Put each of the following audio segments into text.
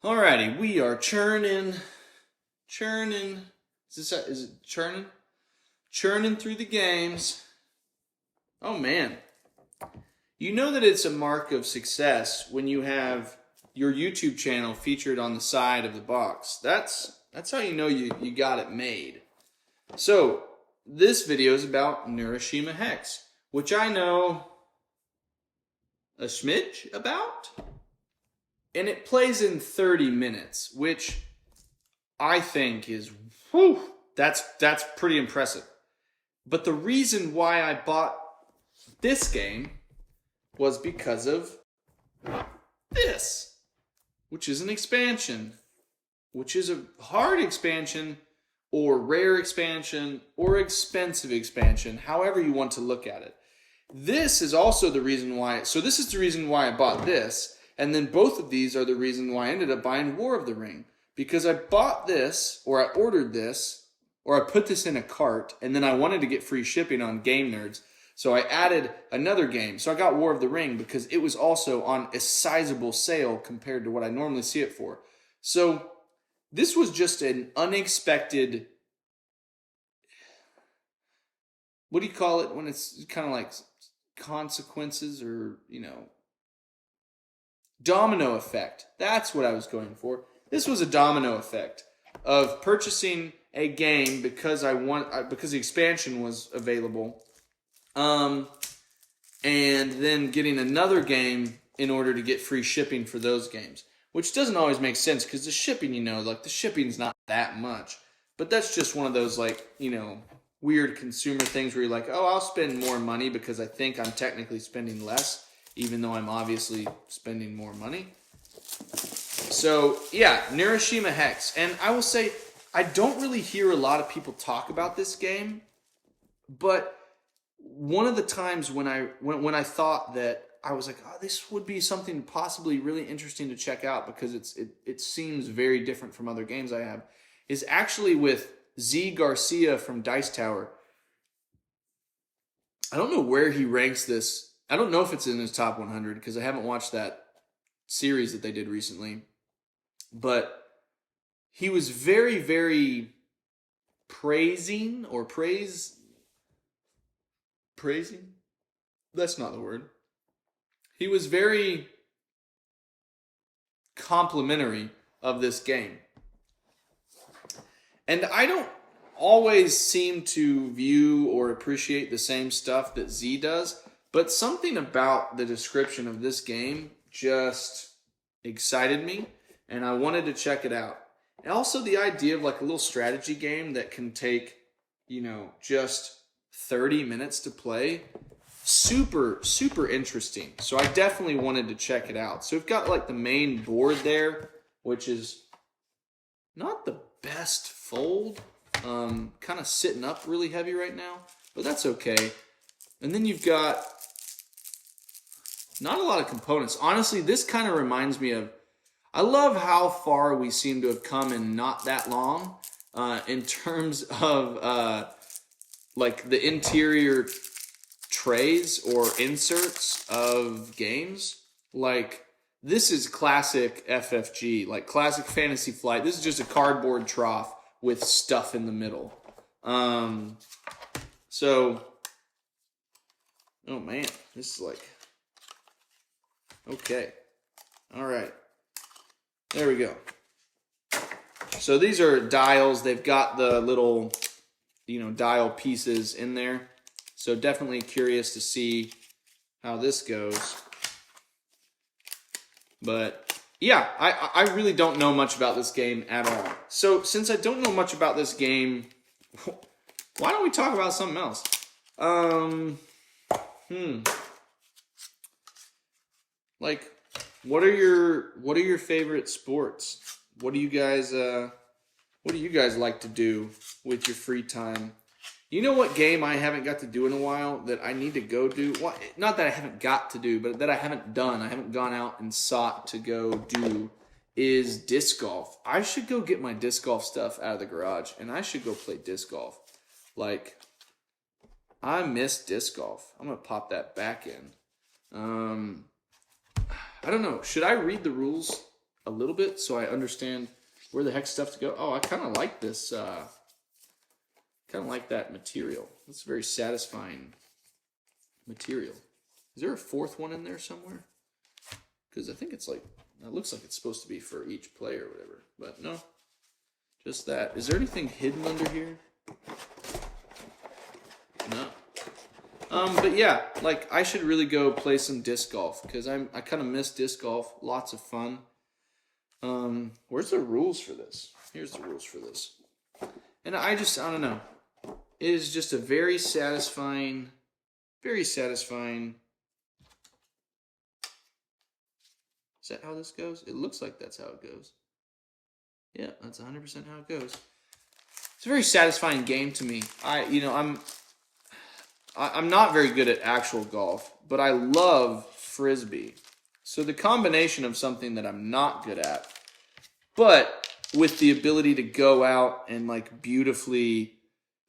Alrighty, we are churning. Is it churning? Churning through the games. Oh man. You know that it's a mark of success when you have your YouTube channel featured on the side of the box. That's how you know you got it made. So, this video is about Neuroshima Hex, which I know a smidge about. And it plays in 30 minutes, which I think is, that's pretty impressive. But the reason why I bought this game was because of this, which is an expansion, which is a hard expansion, or rare expansion, or expensive expansion, however you want to look at it. This is also the reason why, so this is the reason why I bought this, and then both of these are the reason why I ended up buying War of the Ring. Because I bought this, or I ordered this, or I put this in a cart, and then I wanted to get free shipping on Game Nerds, so I added another game. So I got War of the Ring because it was also on a sizable sale compared to what I normally see it for. So this was just an unexpected, what do you call it when it's kind of like consequences or, domino effect. That's what I was going for. This was a domino effect of purchasing a game because because the expansion was available, and then getting another game in order to get free shipping for those games, which doesn't always make sense because the shipping, the shipping's not that much. But that's just one of those weird consumer things where you're like, oh, I'll spend more money because I think I'm technically spending less, even though I'm obviously spending more money. So, yeah, Neuroshima Hex. And I will say, I don't really hear a lot of people talk about this game, but one of the times when I thought that, I was like, oh, this would be something possibly really interesting to check out because it seems very different from other games I have, is actually with Z Garcia from Dice Tower. I don't know where he ranks this. I don't know if it's in his top 100 because I haven't watched that series that they did recently. But he was very, very praising. That's not the word. He was very complimentary of this game. And I don't always seem to view or appreciate the same stuff that Z does, but something about the description of this game just excited me, and I wanted to check it out. And also the idea of like a little strategy game that can take, just 30 minutes to play, super, super interesting. So I definitely wanted to check it out. So we've got like the main board there, which is not the best fold. Kind of sitting up really heavy right now, but that's okay. And then you've got not a lot of components. Honestly, this kind of reminds me of, I love how far we seem to have come in not that long in terms of like the interior trays or inserts of games. Like, this is classic FFG, like classic Fantasy Flight. This is just a cardboard trough with stuff in the middle. So, oh man, this is like, okay. All right. There we go. So these are dials. They've got the little, dial pieces in there. So definitely curious to see how this goes. But yeah, I really don't know much about this game at all. So since I don't know much about this game, why don't we talk about something else? Like, what are your favorite sports? What do you guys like to do with your free time? You know what game I haven't got to do in a while that I need to go do? Well, not that I haven't got to do, but that I haven't done. I haven't gone out and sought to go do is disc golf. I should go get my disc golf stuff out of the garage, and I should go play disc golf. Like, I miss disc golf. I'm going to pop that back in. I don't know. Should I read the rules a little bit so I understand where the heck stuff to go. Oh, I kind of like this, kind of like that material. It's a very satisfying material. Is there a fourth one in there somewhere? Because I think it's like, it looks like it's supposed to be for each player or whatever. But no, just that. Is there anything hidden under here? No. But yeah, like I should really go play some disc golf because I kind of miss disc golf. Lots of fun. Where's the rules for this? Here's the rules for this. And I don't know. It is just a very satisfying. Is that how this goes? It looks like that's how it goes. Yeah, that's 100% how it goes. It's a very satisfying game to me. I'm not very good at actual golf, but I love Frisbee. So the combination of something that I'm not good at, but with the ability to go out and like beautifully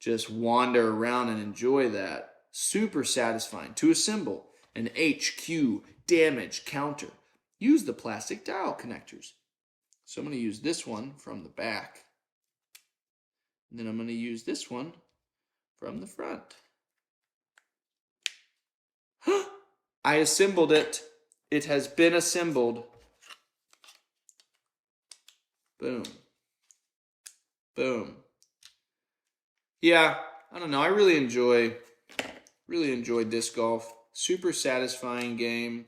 just wander around and enjoy that, super satisfying. To assemble an HQ damage counter, use the plastic dial connectors. So I'm going to use this one from the back. And then I'm going to use this one from the front. I assembled it. It has been assembled. Boom. Boom. Yeah, I don't know. I really enjoy disc golf. Super satisfying game.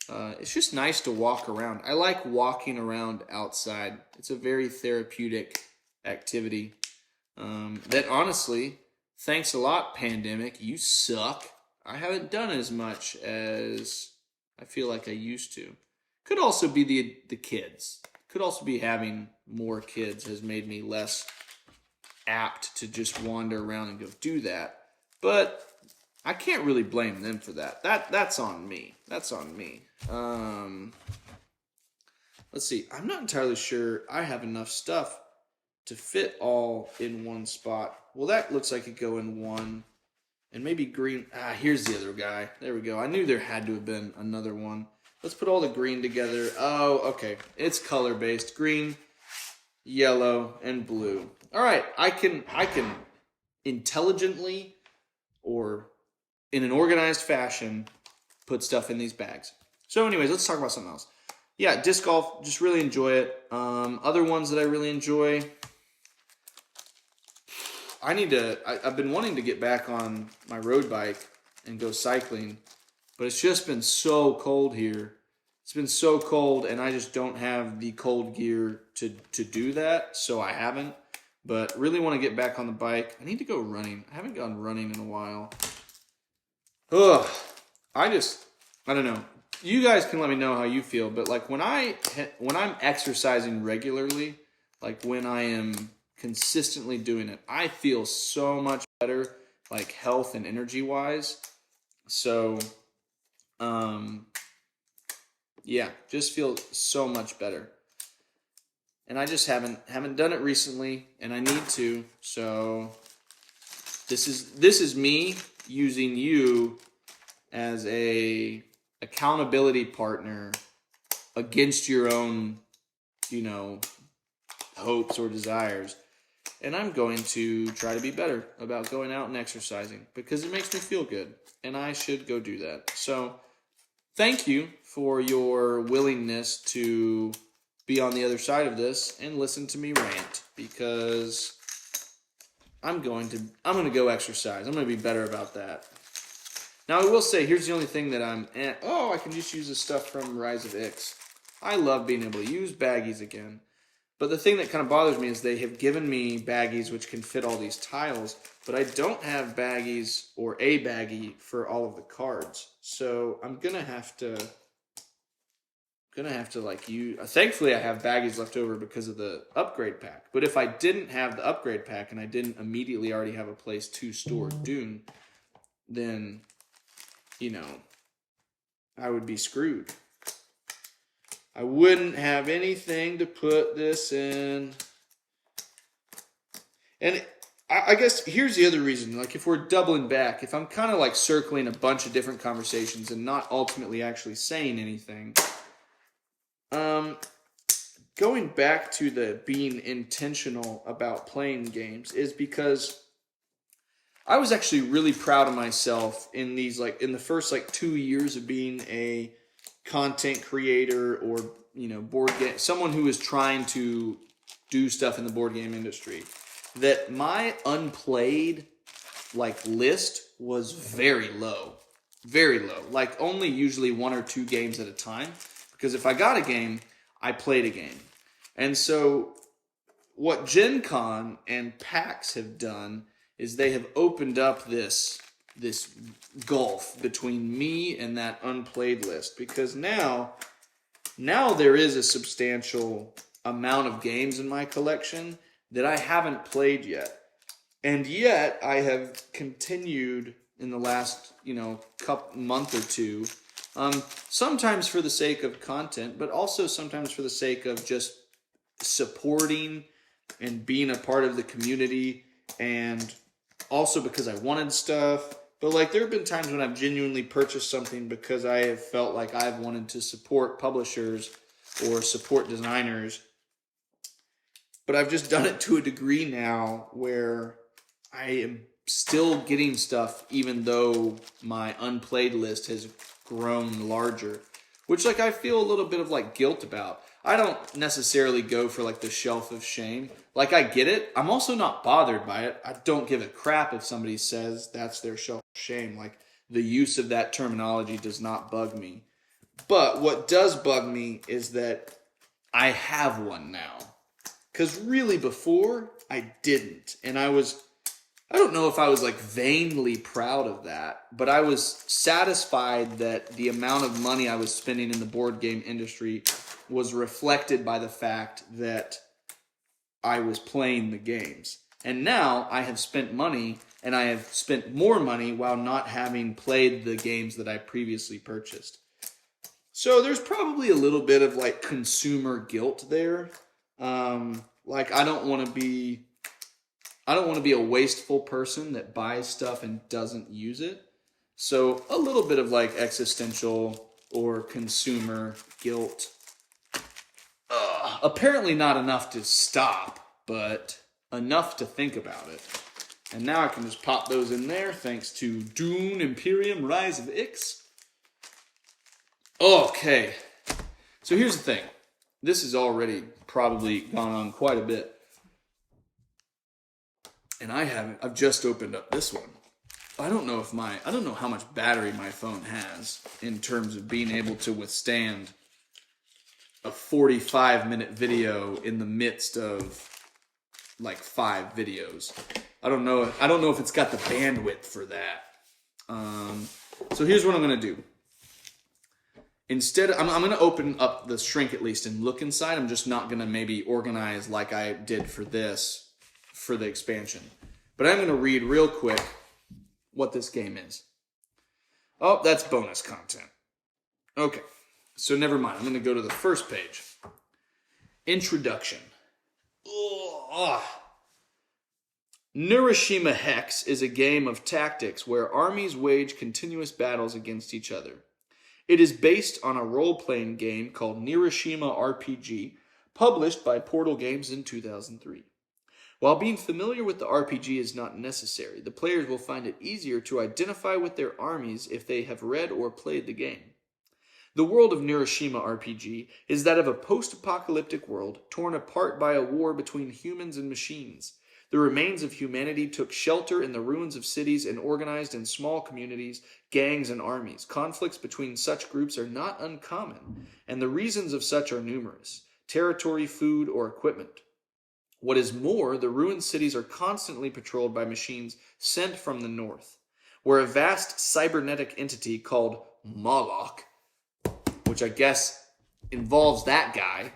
It's just nice to walk around. I like walking around outside. It's a very therapeutic activity. That honestly, thanks a lot, pandemic. You suck. I haven't done as much as I feel like I used to. Could also be the kids. Could also be having more kids has made me less apt to just wander around and go do that. But I can't really blame them for that. That's on me. That's on me. Let's see. I'm not entirely sure I have enough stuff to fit all in one spot. Well, that looks like it go in one. And maybe green. Here's the other guy. There we go. I knew there had to have been another one. Let's put all the green together. Oh, okay. It's color-based. Green, yellow, and blue. All right. I can intelligently or in an organized fashion put stuff in these bags. So anyways, let's talk about something else. Yeah, disc golf. Just really enjoy it. Other ones that I really enjoy. I've been wanting to get back on my road bike and go cycling, but it's just been so cold here. It's been so cold, and I just don't have the cold gear to do that, so I haven't. But really want to get back on the bike. I need to go running. I haven't gone running in a while. Ugh. I don't know. You guys can let me know how you feel, but like when I'm exercising regularly, like when I am consistently doing it, I feel so much better, like health and energy wise. So, yeah, just feel so much better. And I just haven't done it recently, and I need to. So this is me using you as a accountability partner against your own, hopes or desires. And I'm going to try to be better about going out and exercising because it makes me feel good, and I should go do that. So thank you for your willingness to be on the other side of this and listen to me rant, because I'm going to go exercise. I'm going to be better about that. Now, I will say, here's the only thing that I can just use the stuff from Rise of Ix. I love being able to use baggies again. But the thing that kind of bothers me is they have given me baggies which can fit all these tiles, but I don't have baggies or a baggie for all of the cards. So I'm gonna have to like use. Thankfully, I have baggies left over because of the upgrade pack. But if I didn't have the upgrade pack and I didn't immediately already have a place to store Dune, then I would be screwed. I wouldn't have anything to put this in. And I guess here's the other reason. Like, if we're doubling back, if I'm kind of like circling a bunch of different conversations and not ultimately actually saying anything, going back to the being intentional about playing games is because I was actually really proud of myself in these, like, in the first like 2 years of being a content creator, or, you know, board game, someone who is trying to do stuff in the board game industry, that my unplayed like list was very low. Very low. Like only usually 1 or 2 games at a time. Because if I got a game, I played a game. And so what Gen Con and PAX have done is they have opened up this gulf between me and that unplayed list. Because now there is a substantial amount of games in my collection that I haven't played yet. And yet I have continued in the last, month or two, sometimes for the sake of content, but also sometimes for the sake of just supporting and being a part of the community, and also because I wanted stuff. But like, there have been times when I've genuinely purchased something because I have felt like I've wanted to support publishers or support designers. But I've just done it to a degree now where I am still getting stuff even though my unplayed list has grown larger, which like I feel a little bit of like guilt about. I don't necessarily go for like the shelf of shame. Like, I get it. I'm also not bothered by it. I don't give a crap if somebody says that's their shelf of shame. Like, the use of that terminology does not bug me. But what does bug me is that I have one now. Because really before, I didn't. And I don't know if I was like vainly proud of that, but I was satisfied that the amount of money I was spending in the board game industry was reflected by the fact that I was playing the games. And now I have spent money, and I have spent more money while not having played the games that I previously purchased. So there's probably a little bit of like consumer guilt there. Like, I don't want to be a wasteful person that buys stuff and doesn't use it. So a little bit of like existential or consumer guilt. Apparently not enough to stop, but enough to think about it. And now I can just pop those in there thanks to Dune Imperium Rise of Ix. Okay. So here's the thing. This has already probably gone on quite a bit. And I've just opened up this one. I don't know how much battery my phone has in terms of being able to withstand a 45-minute video in the midst of like 5 videos. I don't know if it's got the bandwidth for that. So here's what I'm going to do. Instead, I'm going to open up the shrink at least and look inside. I'm just not going to maybe organize like I did for this, for the expansion. But I'm going to read real quick what this game is. Oh, that's bonus content. Okay, so never mind. I'm going to go to the first page. Introduction. Neuroshima Hex is a game of tactics where armies wage continuous battles against each other. It is based on a role-playing game called Neuroshima RPG, published by Portal Games in 2003. While being familiar with the RPG is not necessary, the players will find it easier to identify with their armies if they have read or played the game. The world of Neuroshima RPG is that of a post-apocalyptic world torn apart by a war between humans and machines. The remains of humanity took shelter in the ruins of cities and organized in small communities, gangs, and armies. Conflicts between such groups are not uncommon, and the reasons of such are numerous: territory, food, or equipment. What is more, the ruined cities are constantly patrolled by machines sent from the north, where a vast cybernetic entity called Moloch, which I guess involves that guy,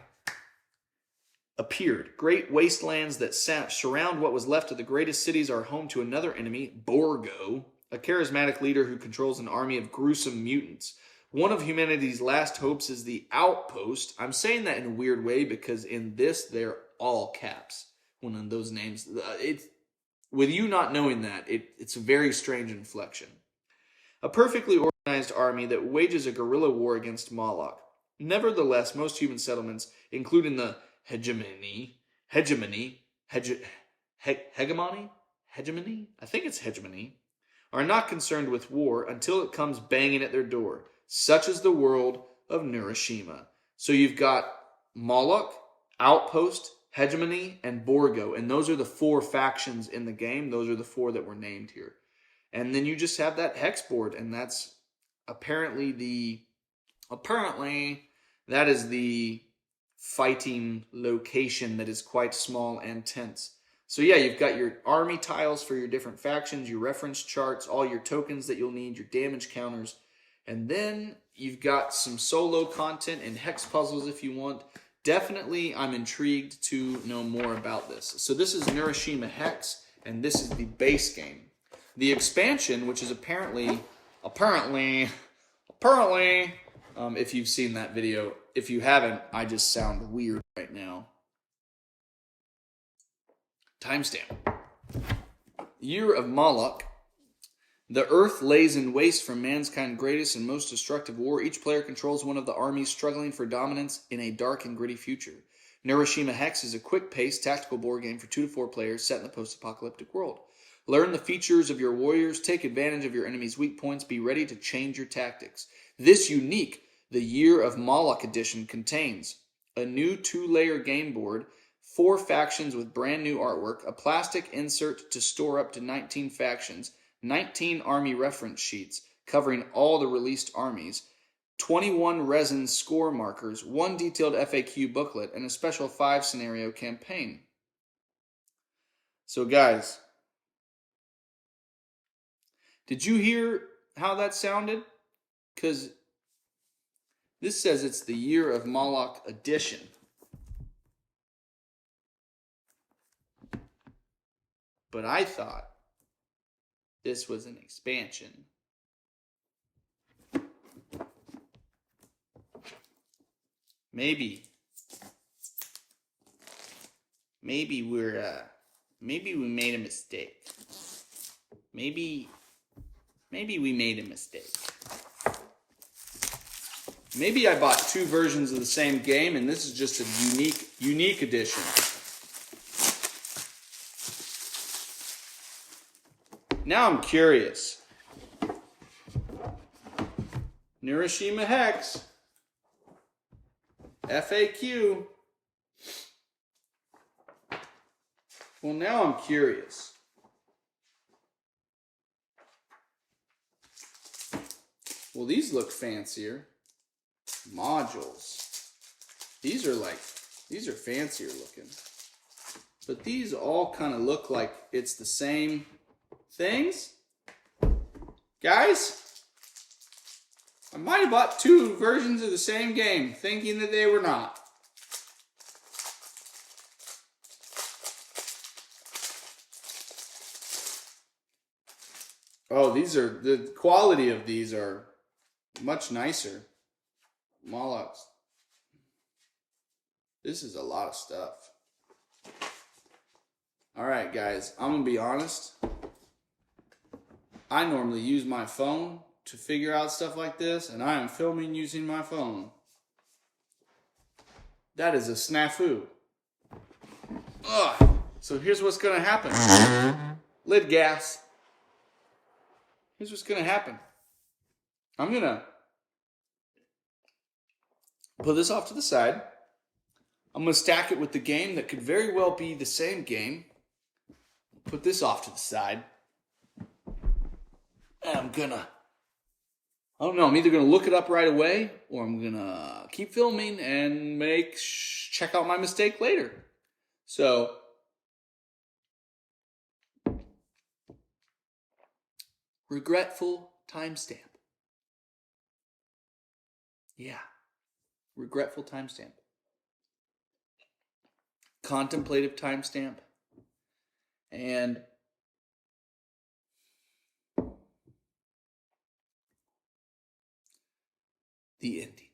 appeared. Great wastelands that surround what was left of the greatest cities are home to another enemy, Borgo, a charismatic leader who controls an army of gruesome mutants. One of humanity's last hopes is the Outpost. I'm saying that in a weird way because in this, they're all caps. One of those names. With you not knowing that, it's a very strange inflection. A perfectly organized army that wages a guerrilla war against Moloch. Nevertheless, most human settlements, including the hegemony, I think it's hegemony, are not concerned with war until it comes banging at their door. Such is the world of Neuroshima. So you've got Moloch, Outpost, Hegemony, and Borgo. And those are the 4 factions in the game. Those are the 4 that were named here. And then you just have that hex board. And that's apparently that is the fighting location that is quite small and tense. So yeah, you've got your army tiles for your different factions, your reference charts, all your tokens that you'll need, your damage counters. And then you've got some solo content and hex puzzles if you want. Definitely, I'm intrigued to know more about this. So this is Neuroshima Hex, and this is the base game. The expansion, which is apparently, if you've seen that video. If you haven't, I just sound weird right now. Timestamp. Year of Moloch. The earth lays in waste from mankind's greatest and most destructive war. Each player controls one of the armies struggling for dominance in a dark and gritty future. Neuroshima Hex is a quick-paced tactical board game for 2 to 4 players set in the post-apocalyptic world. Learn the features of your warriors, take advantage of your enemy's weak points, be ready to change your tactics. This unique, the Year of Moloch edition contains a new 2-layer game board, 4 factions with brand new artwork, a plastic insert to store up to 19 factions, 19 army reference sheets covering all the released armies, 21 resin score markers, 1 detailed FAQ booklet, and a special 5-scenario campaign. So guys, did you hear how that sounded? Because this says it's the Year of Moloch edition. But I thought this was an expansion. Maybe we made a mistake. Maybe we made a mistake. Maybe I bought 2 versions of the same game, and this is just a unique edition. Now I'm curious. Neuroshima Hex. FAQ. Well, now I'm curious. Well, these look fancier. Modules. These are fancier looking. But these all kind of look like it's the same things. Guys, I might have bought 2 versions of the same game, thinking that they were not. Oh, the quality of these are much nicer. Molochs. This is a lot of stuff. Alright guys, I'm going to be honest. I normally use my phone to figure out stuff like this, and I am filming using my phone. That is a snafu. Ugh. So here's what's going to happen. Lid gas. Here's what's going to happen. I'm going to put this off to the side. I'm going to stack it with the game that could very well be the same game. Put this off to the side. And I'm either going to look it up right away, or I'm going to keep filming and check out my mistake later. So, regretful timestamp. Yeah. Regretful timestamp. Contemplative timestamp. And the ending.